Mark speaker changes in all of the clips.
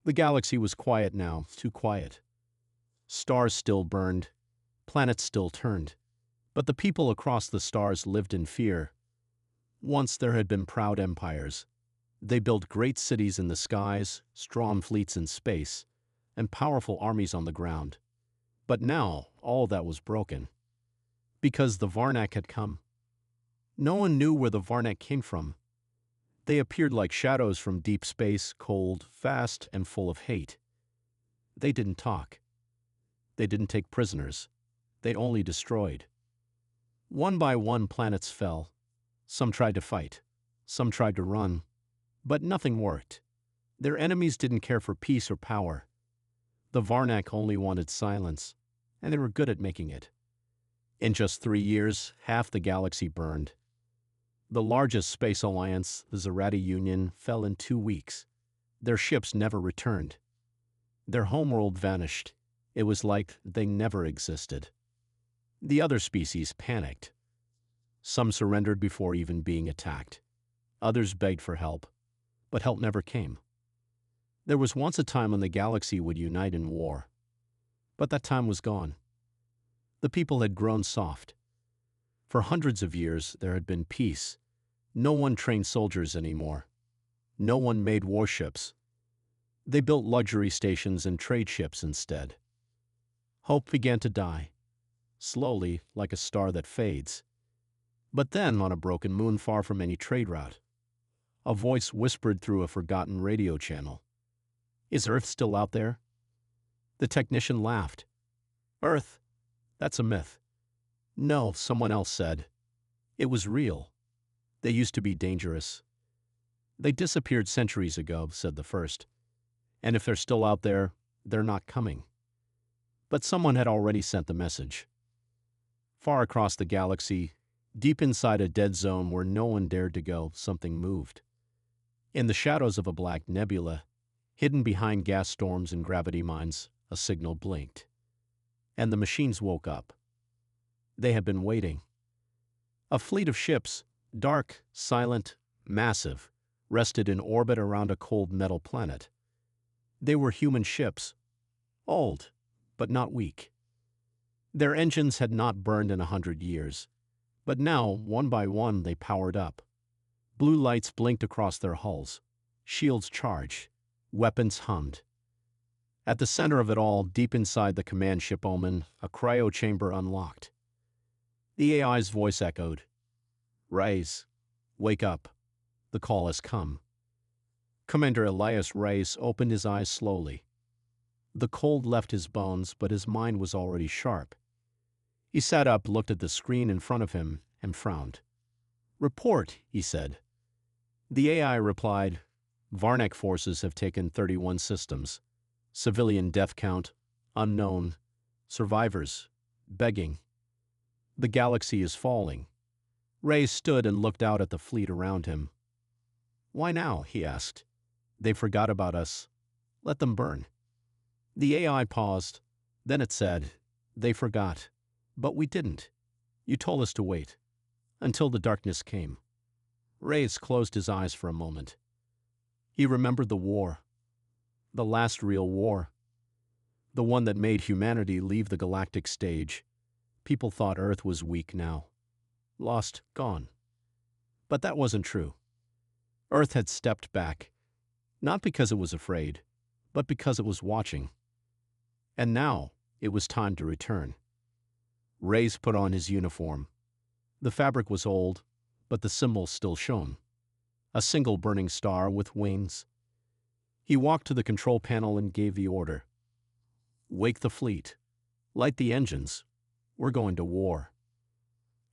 Speaker 1: The galaxy was quiet now, too quiet. Stars still burned, planets still turned, but the people across the stars lived in fear. Once there had been proud empires. They built great cities in the skies, strong fleets in space, and powerful armies on the ground. But now all that was broken. Because the Varnak had come. No one knew where the Varnak came from. They appeared like shadows from deep space, cold, fast, and full of hate. They didn't talk. They didn't take prisoners. They only destroyed. One by one planets fell. Some tried to fight. Some tried to run. But nothing worked. Their enemies didn't care for peace or power. The Varnak only wanted silence, and they were good at making it. In just 3 years, half the galaxy burned. The largest space alliance, the Zerati Union, fell in 2 weeks. Their ships never returned. Their homeworld vanished. It was like they never existed. The other species panicked. Some surrendered before even being attacked. Others begged for help, but help never came. There was once a time when the galaxy would unite in war. But that time was gone. The people had grown soft. For hundreds of years, there had been peace. No one trained soldiers anymore. No one made warships. They built luxury stations and trade ships instead. Hope began to die, slowly, like a star that fades. But then, on a broken moon far from any trade route, a voice whispered through a forgotten radio channel. "Is Earth still out there?" The technician laughed. "Earth? That's a myth." "No," someone else said. "It was real. They used to be dangerous." "They disappeared centuries ago," said the first. "And if they're still out there, they're not coming." But someone had already sent the message. Far across the galaxy, deep inside a dead zone where no one dared to go, something moved. In the shadows of a black nebula, hidden behind gas storms and gravity mines, a signal blinked. And the machines woke up. They had been waiting. A fleet of ships, dark, silent, massive, rested in orbit around a cold metal planet. They were human ships, old, but not weak. Their engines had not burned in 100 years, but now, one by one, they powered up. Blue lights blinked across their hulls. Shields charged. Weapons hummed. At the center of it all, deep inside the command ship Omen, a cryo chamber unlocked. The AI's voice echoed. "Reyes, wake up. The call has come." Commander Elias Reyes opened his eyes slowly. The cold left his bones, but his mind was already sharp. He sat up, looked at the screen in front of him, and frowned. "Report," he said. The AI replied, "Varnak forces have taken 31 systems. Civilian death count, unknown. Survivors, begging. The galaxy is falling." Ray stood and looked out at the fleet around him. "Why now?" he asked. "They forgot about us. Let them burn." The AI paused. Then it said, "They forgot. But we didn't. You told us to wait. Until the darkness came." Reyes closed his eyes for a moment. He remembered the war. The last real war. The one that made humanity leave the galactic stage. People thought Earth was weak now. Lost, gone. But that wasn't true. Earth had stepped back. Not because it was afraid, but because it was watching. And now, it was time to return. Reyes put on his uniform. The fabric was old, but the symbol still shone. A single burning star with wings. He walked to the control panel and gave the order. "Wake the fleet. Light the engines. We're going to war."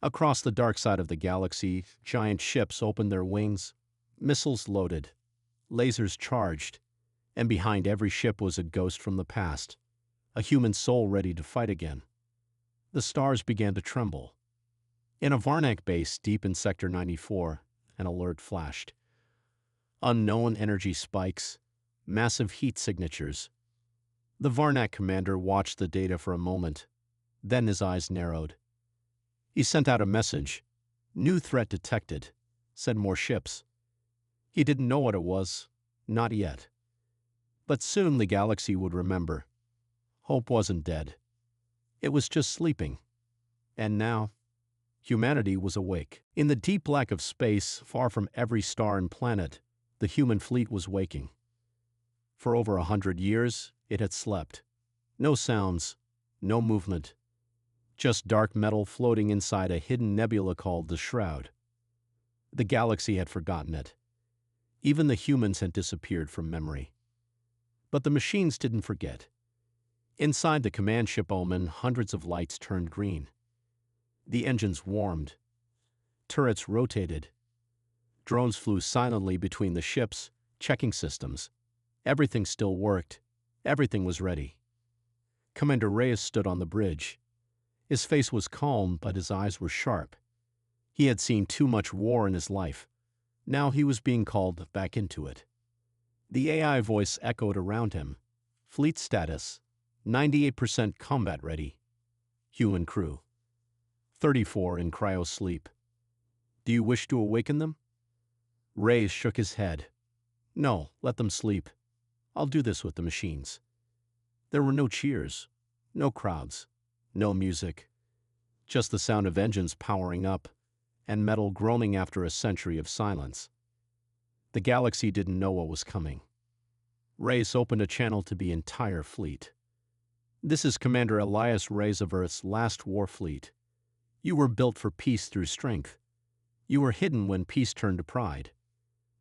Speaker 1: Across the dark side of the galaxy, giant ships opened their wings, missiles loaded, lasers charged, and behind every ship was a ghost from the past, a human soul ready to fight again. The stars began to tremble. In a Varnak base deep in Sector 94, an alert flashed. Unknown energy spikes, massive heat signatures. The Varnak commander watched the data for a moment. Then his eyes narrowed. He sent out a message. "New threat detected. Send more ships." He didn't know what it was. Not yet. But soon the galaxy would remember. Hope wasn't dead. It was just sleeping. And now, humanity was awake. In the deep black of space, far from every star and planet, the human fleet was waking. For over 100 years, it had slept. No sounds, no movement. Just dark metal floating inside a hidden nebula called the Shroud. The galaxy had forgotten it. Even the humans had disappeared from memory. But the machines didn't forget. Inside the command ship Omen, hundreds of lights turned green. The engines warmed. Turrets rotated. Drones flew silently between the ships, checking systems. Everything still worked. Everything was ready. Commander Reyes stood on the bridge. His face was calm, but his eyes were sharp. He had seen too much war in his life. Now he was being called back into it. The AI voice echoed around him. Fleet status, 98% combat ready. Human crew, 34 in cryo-sleep. Do you wish to awaken them? Reyes shook his head. No, let them sleep. I'll do this with the machines. There were no cheers, no crowds, no music. Just the sound of engines powering up and metal groaning after a century of silence. The galaxy didn't know what was coming. Reyes opened a channel to the entire fleet. This is Commander Elias Reyes of Earth's last war fleet. You were built for peace through strength. You were hidden when peace turned to pride.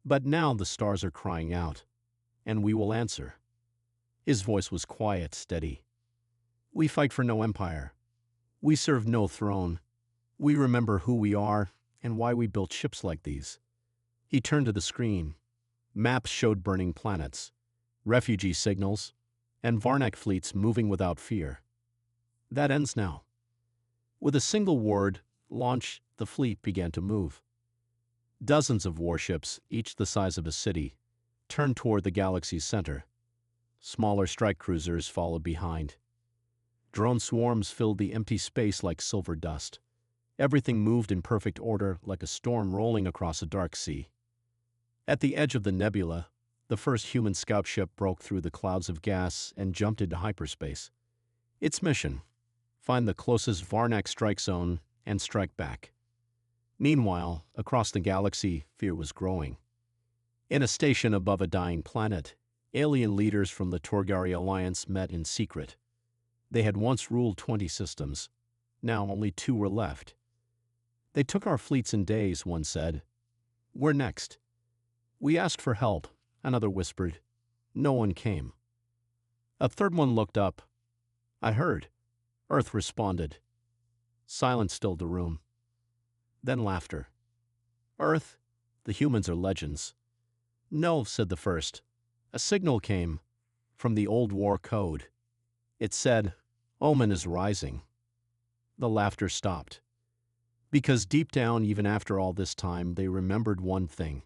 Speaker 1: But now the stars are crying out, and we will answer. His voice was quiet, steady. We fight for no empire. We serve no throne. We remember who we are and why we built ships like these. He turned to the screen. Maps showed burning planets, refugee signals, and Varnak fleets moving without fear. That ends now. With a single word, launch, the fleet began to move. Dozens of warships, each the size of a city, turned toward the galaxy's center. Smaller strike cruisers followed behind. Drone swarms filled the empty space like silver dust. Everything moved in perfect order like a storm rolling across a dark sea. At the edge of the nebula, the first human scout ship broke through the clouds of gas and jumped into hyperspace. Its mission: find the closest Varnak strike zone and strike back. Meanwhile, across the galaxy, fear was growing. In a station above a dying planet, alien leaders from the Torgari Alliance met in secret. They had once ruled 20 systems. Now only 2 were left. They took our fleets in days, one said. We're next. We asked for help, another whispered. No one came. A third one looked up. I heard. Earth responded. Silence filled the room. Then laughter. Earth, the humans are legends. No, said the first. A signal came from the old war code. It said, Omen is rising. The laughter stopped. Because deep down, even after all this time, they remembered one thing.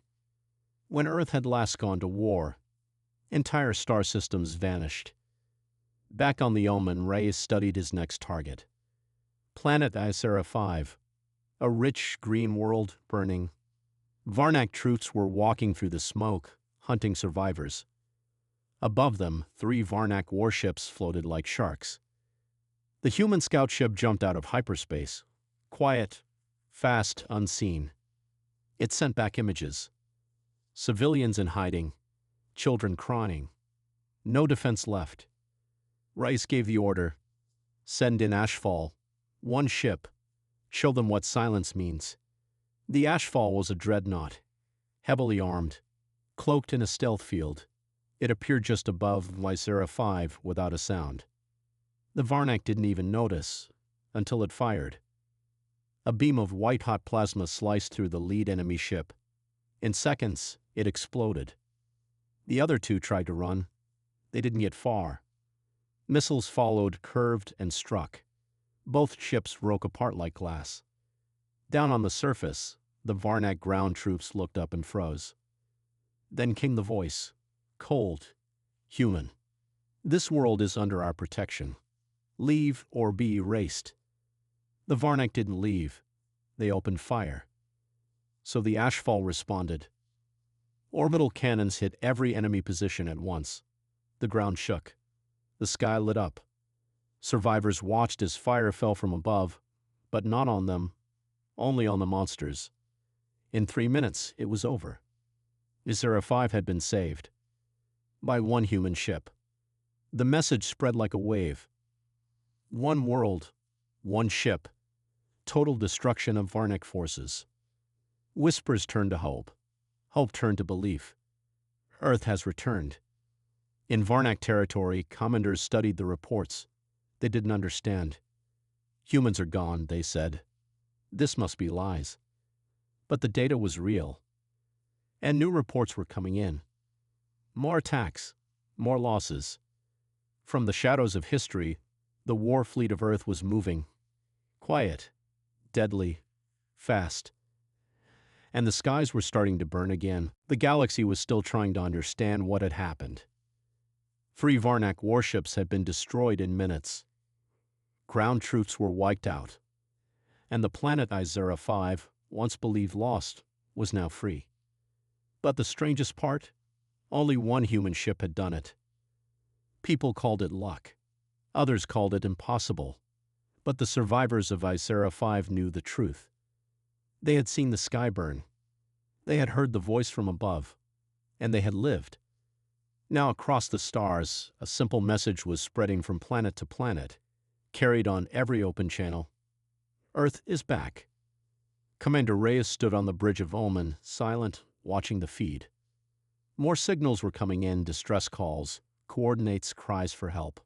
Speaker 1: When Earth had last gone to war, entire star systems vanished. Back on the Omen, Reyes studied his next target. Planet Ysera 5, a rich green world burning. Varnak troops were walking through the smoke, hunting survivors. Above them, 3 Varnak warships floated like sharks. The human scout ship jumped out of hyperspace, quiet, fast, unseen. It sent back images. Civilians in hiding, children crying. No defense left. Rice gave the order, send in Ashfall, 1 ship, show them what silence means. The Ashfall was a dreadnought, heavily armed, cloaked in a stealth field. It appeared just above Ysera 5 without a sound. The Varnak didn't even notice until it fired. A beam of white-hot plasma sliced through the lead enemy ship. In seconds, it exploded. The other 2 tried to run. They didn't get far. Missiles followed, curved, and struck. Both ships broke apart like glass. Down on the surface, the Varnak ground troops looked up and froze. Then came the voice, cold, human. This world is under our protection. Leave or be erased. The Varnak didn't leave. They opened fire. So the Ashfall responded. Orbital cannons hit every enemy position at once. The ground shook. The sky lit up. Survivors watched as fire fell from above, but not on them, only on the monsters. In 3 minutes, it was over. HFY had been saved. By one human ship. The message spread like a wave. One world, one ship, total destruction of Varnak forces. Whispers turned to hope. Hope turned to belief. Earth has returned. In Varnak territory, commanders studied the reports. They didn't understand. Humans are gone, they said. This must be lies. But the data was real. And new reports were coming in. More attacks, more losses. From the shadows of history, the war fleet of Earth was moving. Quiet, deadly, fast. And the skies were starting to burn again. The galaxy was still trying to understand what had happened. 3 Varnak warships had been destroyed in minutes. Ground troops were wiped out. And the planet Izera 5, once believed lost, was now free. But the strangest part? Only one human ship had done it. People called it luck. Others called it impossible. But the survivors of Izera 5 knew the truth. They had seen the sky burn. They had heard the voice from above. And they had lived. Now across the stars, a simple message was spreading from planet to planet, carried on every open channel. Earth is back. Commander Reyes stood on the bridge of Omen, silent, watching the feed. More signals were coming in, distress calls, coordinates, cries for help.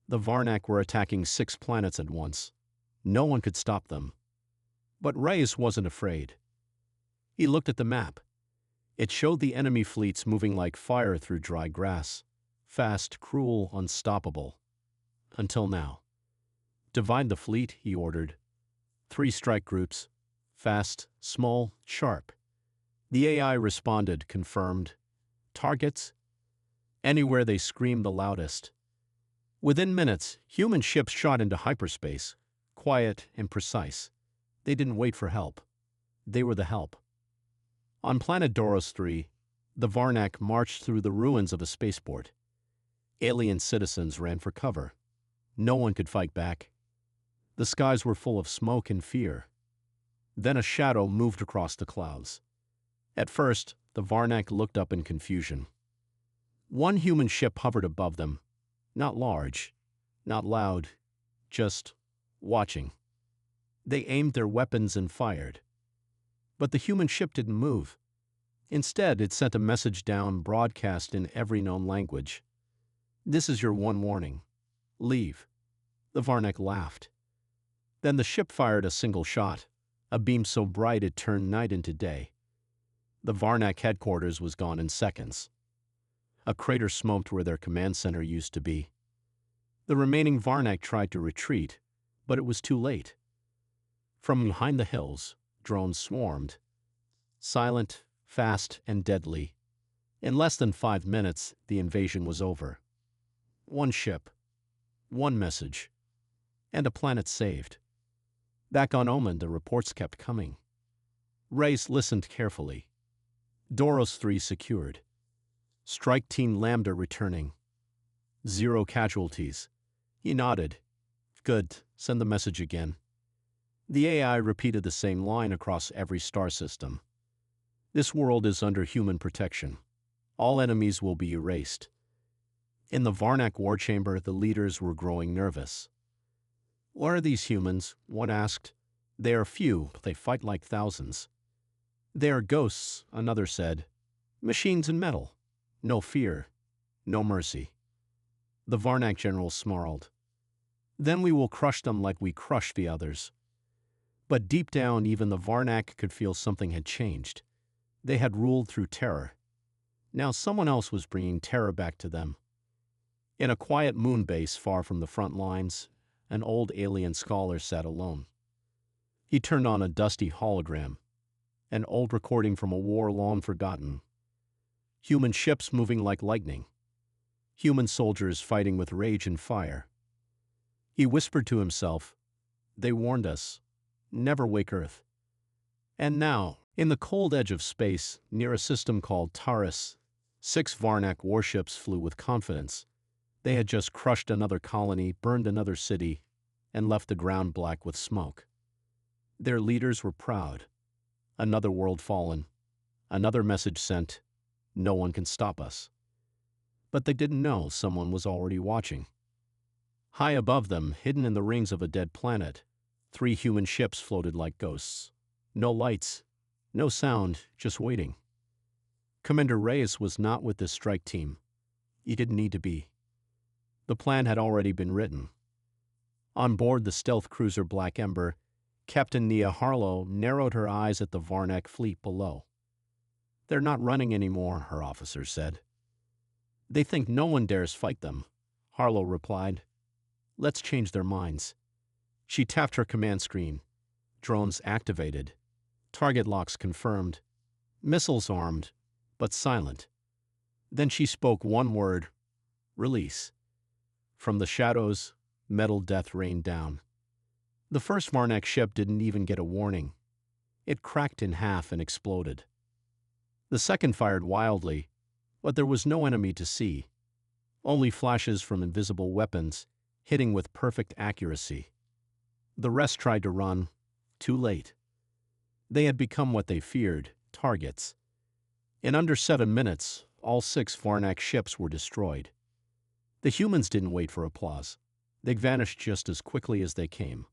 Speaker 1: The Varnak were attacking 6 planets at once. No one could stop them. But Reyes wasn't afraid. He looked at the map. It showed the enemy fleets moving like fire through dry grass. Fast, cruel, unstoppable. Until now. Divide the fleet, he ordered. 3 strike groups. Fast, small, sharp. The AI responded, confirmed. Targets? Anywhere they screamed the loudest. Within minutes, human ships shot into hyperspace. Quiet and precise. They didn't wait for help. They were the help. On planet Doros 3, the Varnak marched through the ruins of a spaceport. Alien citizens ran for cover. No one could fight back. The skies were full of smoke and fear. Then a shadow moved across the clouds. At first, the Varnak looked up in confusion. One human ship hovered above them. Not large, not loud, just watching. They aimed their weapons and fired. But the human ship didn't move. Instead, it sent a message down, broadcast in every known language. This is your one warning. Leave. The Varnak laughed. Then the ship fired a single shot, a beam so bright it turned night into day. The Varnak headquarters was gone in seconds. A crater smoked where their command center used to be. The remaining Varnak tried to retreat, but it was too late. From behind the hills, drones swarmed. Silent, fast, and deadly. In less than 5 minutes, the invasion was over. One ship, one message, and a planet saved. Back on Omen, the reports kept coming. Reyes listened carefully. Doros 3 secured. Strike Team Lambda returning. 0 casualties. He nodded. Good, send the message again. The AI repeated the same line across every star system. This world is under human protection. All enemies will be erased. In the Varnak war chamber, the leaders were growing nervous. What are these humans? One asked. They are few, but they fight like thousands. They are ghosts, another said. Machines and metal. No fear, no mercy. The Varnak general snarled. Then we will crush them like we crushed the others. But deep down, even the Varnak could feel something had changed. They had ruled through terror. Now someone else was bringing terror back to them. In a quiet moon base far from the front lines, an old alien scholar sat alone. He turned on a dusty hologram, an old recording from a war long forgotten. Human ships moving like lightning. Human soldiers fighting with rage and fire. He whispered to himself, "They warned us. Never wake Earth." And now, in the cold edge of space, near a system called Taurus, 6 Varnak warships flew with confidence. They had just crushed another colony, burned another city, and left the ground black with smoke. Their leaders were proud. Another world fallen. Another message sent. No one can stop us. But they didn't know someone was already watching. High above them, hidden in the rings of a dead planet, 3 human ships floated like ghosts. No lights, no sound, just waiting. Commander Reyes was not with this strike team. He didn't need to be. The plan had already been written. On board the stealth cruiser Black Ember, Captain Nia Harlow narrowed her eyes at the Varnak fleet below. "They're not running anymore," her officer said. "They think no one dares fight them," Harlow replied. "Let's change their minds." She tapped her command screen. Drones activated. Target locks confirmed. Missiles armed, but silent. Then she spoke one word: release. From the shadows, metal death rained down. The first Varnak ship didn't even get a warning. It cracked in half and exploded. The second fired wildly, but there was no enemy to see. Only flashes from invisible weapons, hitting with perfect accuracy. The rest tried to run, too late. They had become what they feared, targets. In under 7 minutes, all 6 Varnak ships were destroyed. The humans didn't wait for applause. They vanished just as quickly as they came.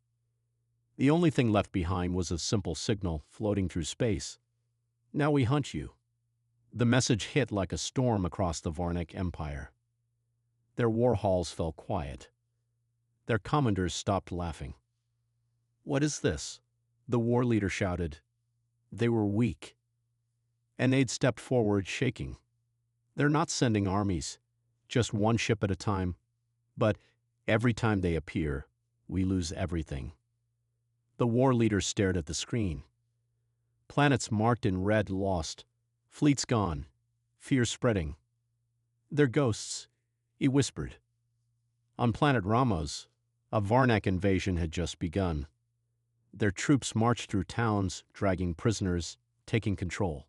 Speaker 1: The only thing left behind was a simple signal floating through space. "Now we hunt you." The message hit like a storm across the Varnak Empire. Their war halls fell quiet. Their commanders stopped laughing. "What is this?" the war leader shouted. They were weak. An aide stepped forward, shaking. "They're not sending armies, just one ship at a time. But every time they appear, we lose everything." The war leader stared at the screen. Planets marked in red lost, fleets gone, fear spreading. "They're ghosts," he whispered. On planet Ramos, a Varnak invasion had just begun. Their troops marched through towns, dragging prisoners, taking control.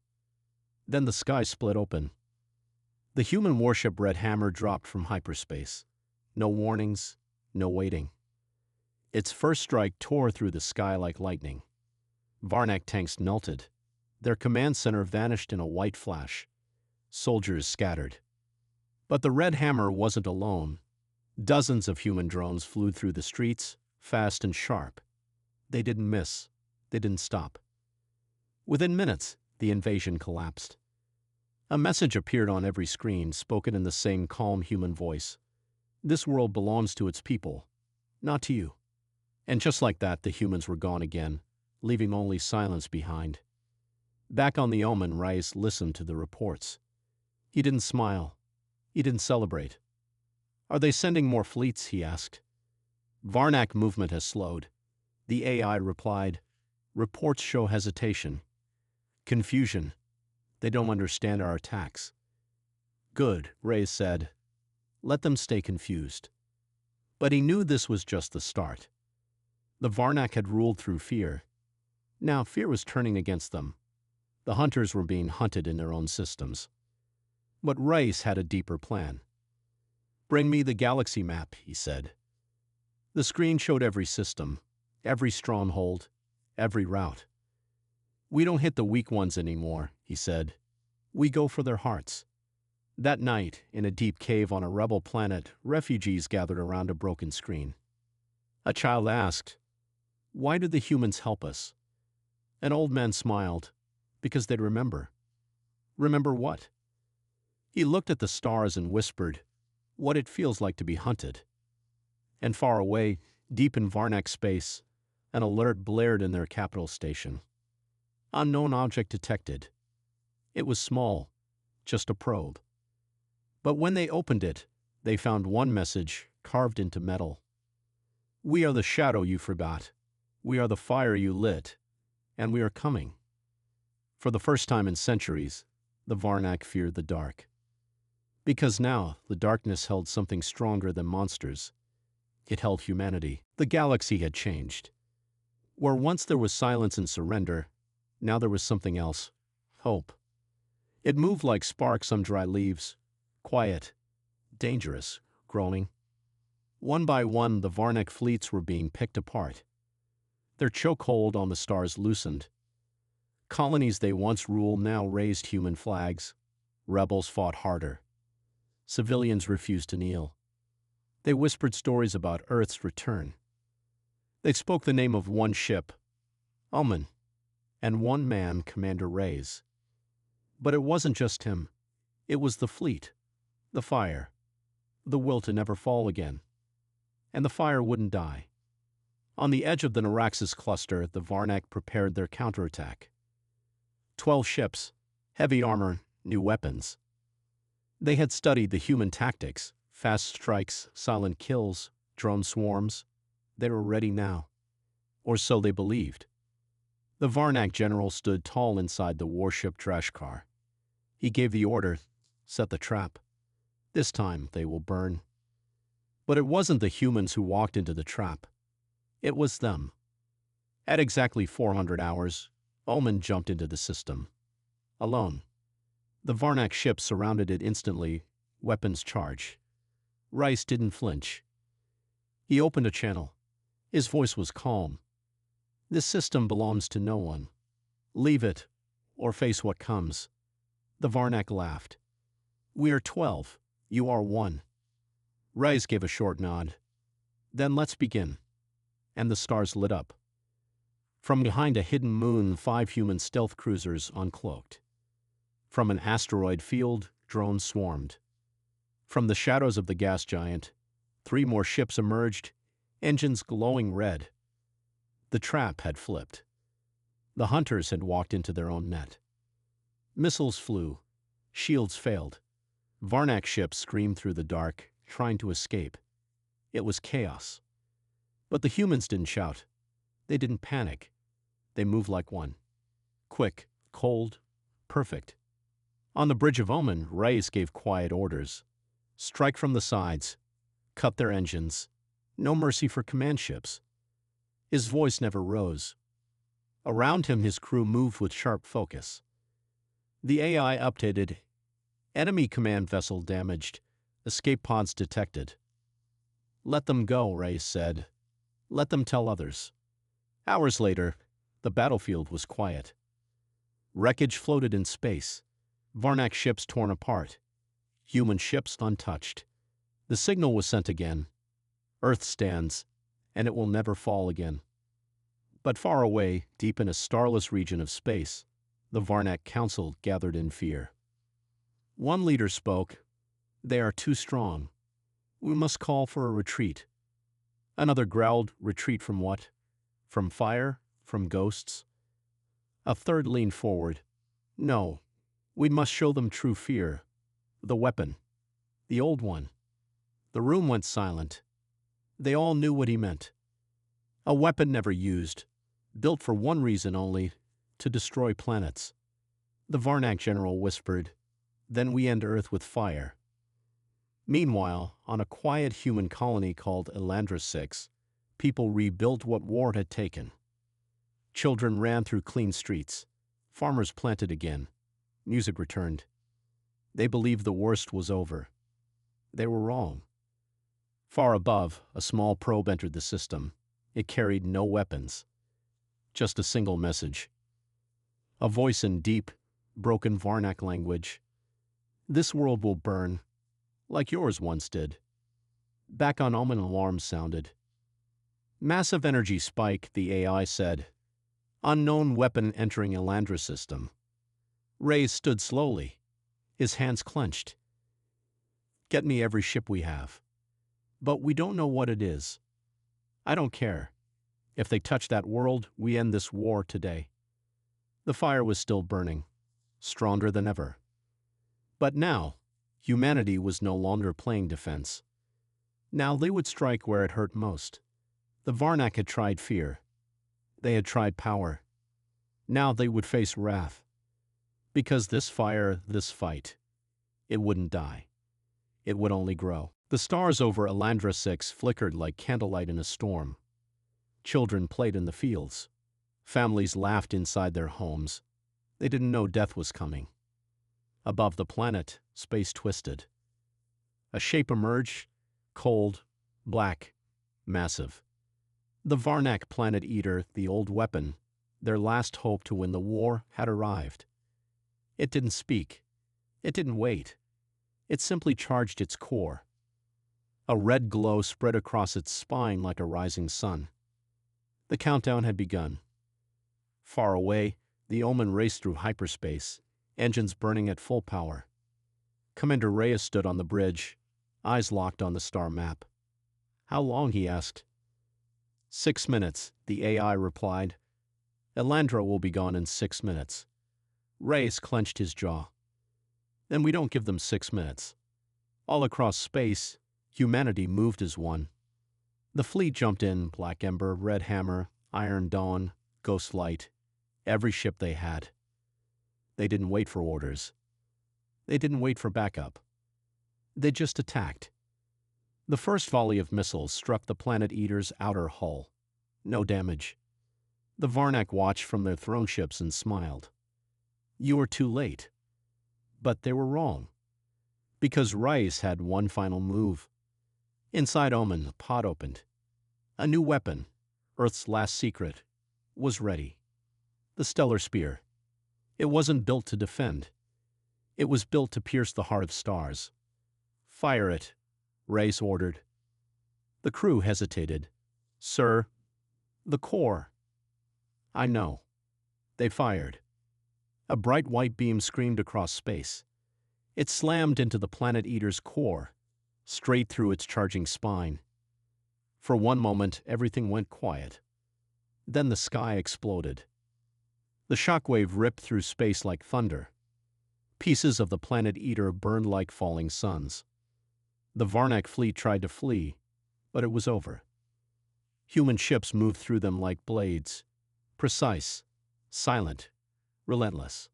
Speaker 1: Then the sky split open. The human warship Red Hammer dropped from hyperspace. No warnings, no waiting. Its first strike tore through the sky like lightning. Varnak tanks melted. Their command center vanished in a white flash. Soldiers scattered. But the Red Hammer wasn't alone. Dozens of human drones flew through the streets, fast and sharp. They didn't miss. They didn't stop. Within minutes, the invasion collapsed. A message appeared on every screen, spoken in the same calm human voice. "This world belongs to its people, not to you." And just like that, the humans were gone again, leaving only silence behind. Back on the Omen, Rice listened to the reports. He didn't smile. He didn't celebrate. "Are they sending more fleets?" he asked. "Varnak movement has slowed." The AI replied. "Reports show hesitation. Confusion. They don't understand our attacks." "Good," Reyes said. "Let them stay confused." But he knew this was just the start. The Varnak had ruled through fear. Now fear was turning against them. The hunters were being hunted in their own systems. But Reyes had a deeper plan. "Bring me the galaxy map," he said. The screen showed every system, every stronghold, every route. "We don't hit the weak ones anymore," he said. "We go for their hearts." That night, in a deep cave on a rebel planet, refugees gathered around a broken screen. A child asked, "Why did the humans help us?" An old man smiled, "Because they'd remember." "Remember what?" He looked at the stars and whispered, "What it feels like to be hunted." And far away, deep in Varnak space, an alert blared in their capital station. Unknown object detected. It was small, just a probe. But when they opened it, they found one message carved into metal. "We are the shadow you forgot. We are the fire you lit. And we are coming." For the first time in centuries, the Varnak feared the dark. Because now, the darkness held something stronger than monsters. It held humanity. The galaxy had changed. Where once there was silence and surrender, now there was something else: hope. It moved like sparks on dry leaves, quiet, dangerous, growing. One by one, the Varnak fleets were being picked apart. Their chokehold on the stars loosened. Colonies they once ruled now raised human flags. Rebels fought harder. Civilians refused to kneel. They whispered stories about Earth's return. They spoke the name of one ship, Omen, and one man, Commander Reyes. But it wasn't just him. It was the fleet, the fire, the will to never fall again. And the fire wouldn't die. On the edge of the Naraxis cluster, the Varnak prepared their counterattack. 12 ships, heavy armor, new weapons. They had studied the human tactics, fast strikes, silent kills, drone swarms. They were ready now. Or so they believed. The Varnak general stood tall inside the warship trash car. He gave the order, set the trap. This time they will burn. But it wasn't the humans who walked into the trap. It was them. At exactly 400 hours, Omen jumped into the system. Alone. The Varnak ship surrounded it instantly, weapons charged. Rice didn't flinch. He opened a channel. His voice was calm. This system belongs to no one. Leave it, or face what comes. The Varnak laughed. We are 12. You are 1. Rice gave a short nod. Then let's begin. And the stars lit up. From behind a hidden moon, 5 human stealth cruisers uncloaked. From an asteroid field, drones swarmed. From the shadows of the gas giant, 3 more ships emerged, engines glowing red. The trap had flipped. The hunters had walked into their own net. Missiles flew. Shields failed. Varnak ships screamed through the dark, trying to escape. It was chaos. But the humans didn't shout. They didn't panic. They moved like one. Quick, cold, perfect. On the bridge of Omen, Reyes gave quiet orders. Strike from the sides. Cut their engines. No mercy for command ships. His voice never rose. Around him, his crew moved with sharp focus. The AI updated. Enemy command vessel damaged. Escape pods detected. Let them go, Reyes said. Let them tell others. Hours later, the battlefield was quiet. Wreckage floated in space. Varnak ships torn apart. Human ships untouched. The signal was sent again. Earth stands, and it will never fall again. But far away, deep in a starless region of space, the Varnak Council gathered in fear. One leader spoke. They are too strong. We must call for a retreat. Another growled, retreat from what? From fire? From ghosts? A third leaned forward. No, we must show them true fear. The weapon. The old one. The room went silent. They all knew what he meant. A weapon never used, built for one reason only, to destroy planets. The Varnak general whispered, then we end Earth with fire. Meanwhile, on a quiet human colony called Elandra 6, people rebuilt what war had taken. Children ran through clean streets. Farmers planted again. Music returned. They believed the worst was over. They were wrong. Far above, a small probe entered the system. It carried no weapons. Just a single message. A voice in deep, broken Varnak language. This world will burn, like yours once did. Back on Omen, alarms sounded. Massive energy spike, the AI said. Unknown weapon entering Elandra system. Reyes stood slowly, his hands clenched. Get me every ship we have. But we don't know what it is. I don't care. If they touch that world, we end this war today. The fire was still burning, stronger than ever. But now, humanity was no longer playing defense. Now they would strike where it hurt most. The Varnak had tried fear. They had tried power. Now they would face wrath. Because this fire, this fight, it wouldn't die. It would only grow. The stars over Elandra 6 flickered like candlelight in a storm. Children played in the fields. Families laughed inside their homes. They didn't know death was coming. Above the planet, space twisted. A shape emerged, cold, black, massive. The Varnak Planet Eater, the old weapon, their last hope to win the war, had arrived. It didn't speak. It didn't wait. It simply charged its core. A red glow spread across its spine like a rising sun. The countdown had begun. Far away, the Omen raced through hyperspace, engines burning at full power. Commander Reyes stood on the bridge, eyes locked on the star map. "How long?" he asked. 6 minutes, the AI replied. "Elandra will be gone in 6 minutes." Reyes clenched his jaw. "Then we don't give them 6 minutes." All across space, humanity moved as one. The fleet jumped in, Black Ember, Red Hammer, Iron Dawn, Ghost Light, every ship they had. They didn't wait for orders. They didn't wait for backup. They just attacked. The first volley of missiles struck the Planet Eater's outer hull. No damage. The Varnak watched from their throne ships and smiled. You were too late. But they were wrong. Because Rice had one final move. Inside Omen, the pod opened. A new weapon, Earth's last secret, was ready. The Stellar Spear. It wasn't built to defend. It was built to pierce the heart of stars. "Fire it," Reyes ordered. The crew hesitated. "Sir, the core." "I know." They fired. A bright white beam screamed across space. It slammed into the Planet Eater's core, straight through its charging spine. For one moment, everything went quiet. Then the sky exploded. The shockwave ripped through space like thunder. Pieces of the Planet Eater burned like falling suns. The Varnak fleet tried to flee, but it was over. Human ships moved through them like blades, precise, silent, relentless.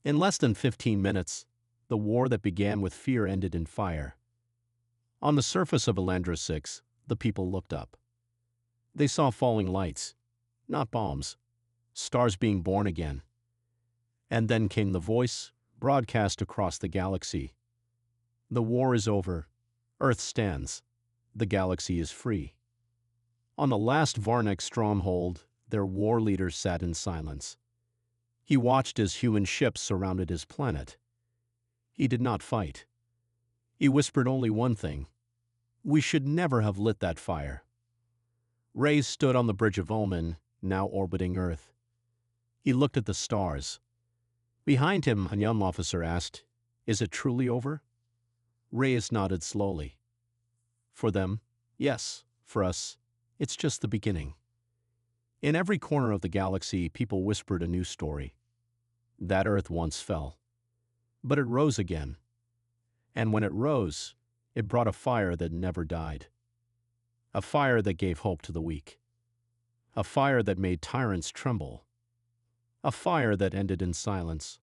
Speaker 1: In less than 15 minutes, the war that began with fear ended in fire. On the surface of Elandra 6, the people looked up. They saw falling lights, not bombs, stars being born again. And then came the voice, broadcast across the galaxy. "The war is over. Earth stands. The galaxy is free." On the last Varnak stronghold, their war leader sat in silence. He watched as human ships surrounded his planet. He did not fight. He whispered only one thing: "We should never have lit that fire." Reyes stood on the bridge of Omen, now orbiting Earth. He looked at the stars. Behind him, a young officer asked, "Is it truly over?" Reyes nodded slowly. "For them, yes. For us, it's just the beginning." In every corner of the galaxy, people whispered a new story. That Earth once fell. But it rose again. And when it rose, it brought a fire that never died. A fire that gave hope to the weak. A fire that made tyrants tremble. A fire that ended in silence.